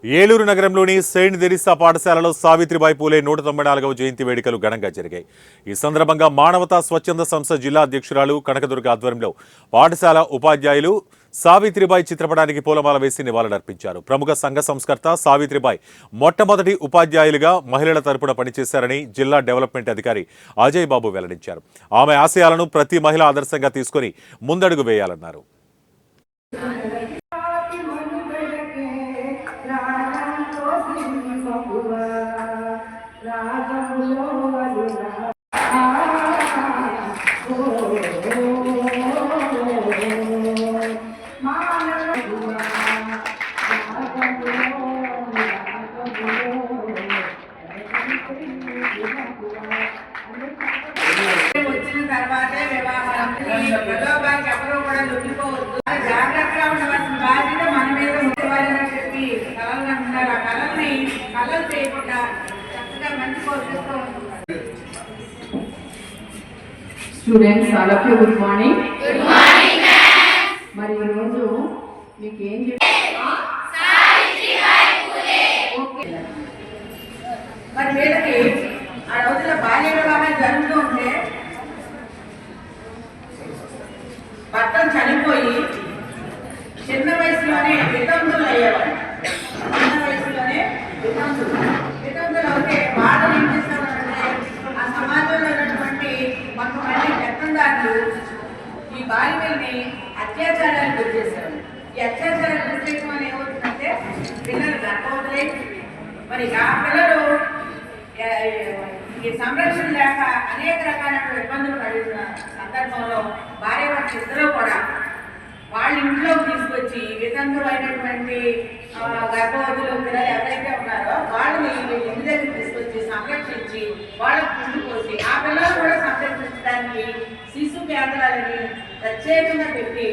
ఏలూరు నగరంలోని Saint Teresa పాఠశాలలో సావిత్రిబాయి పూలే 194వ జయంతి వేడుకలు ఘనంగా జరిగాయి. ఈ సందర్భంగా మానవతా స్వచ్ఛంద సంస్థ జిల్లా అధ్యక్షురాలు కనకదుర్గ ఆధ్వర్యంలో పాఠశాల ఉపాధ్యాయులు సావిత్రిబాయి చిత్రపటానికి పూలమాల వేసి నివాళులర్పించారు. ప్రముఖ సంఘ సంస్కర్త సావిత్రిబాయి మొట్టమొదటి ఉపాధ్యాయులుగా మహిళల తరపున పనిచేశారని జిల్లా డెవలప్మెంట్ అధికారి అజయ్ బాబు వెల్లడించారు. ఆమె ఆశయాలను ప్రతి మహిళ ఆదర్శంగా తీసుకుని ముందడుగు వేయాలన్నారు. వచ్చిన తర్వాతే వివాహం ప్రలోభానికి ఎవరూ కూడా లొంగిపోవద్దు. జాగ్రత్తగా ఉండవలసిన బాధ్యత మన మీద ఉండవాలని చెప్పి కళలు అంటున్నారు. ఆ కళల్ని కళలు చేయకుండా చక్కగా మంచి పోషిస్తూ ఉంటున్నారు. Students all of you good morning. మరి ఈరోజు మీకు ఏం మరి వీళ్ళకి ఆ రోజుల బాల్య వివాహం జరుగుతూ ఉంటే భర్తను చనిపోయి చిన్న వయసులోనే వితంతులు అయ్యేవారు. చిన్న వయసులోనే వితంతులు అవుతే వాళ్ళు ఏం చేసేవారంటే ఆ సమాజంలో ఉన్నటువంటి కొంతమంది పెత్తందారులు ఈ బాలికల్ని అత్యాచారాలకు గురిచేశారు. ఈ అత్యాచారాలు గురిచేయడం అని ఏమవుతుందంటే పిల్లలు గర్భవతులై మరి ఆ పిల్లలు ఈ సంరక్షణ లేక అనేక రకాలైన ఇబ్బందులు పడుతున్న సందర్భంలో భార్య భర్త ఇద్దరూ కూడా వాళ్ళ ఇంట్లోకి తీసుకొచ్చి వితంతులైనటువంటి గర్భవతులు పిల్లలు ఎవరైతే ఉన్నారో వాళ్ళని ఇంటి దగ్గర తీసుకొచ్చి సంరక్షించి వాళ్ళకు పుండు పోసి ఆ పిల్లలు కూడా సంరక్షించడానికి శిశు కేంద్రాలని ప్రత్యేకంగా పెట్టి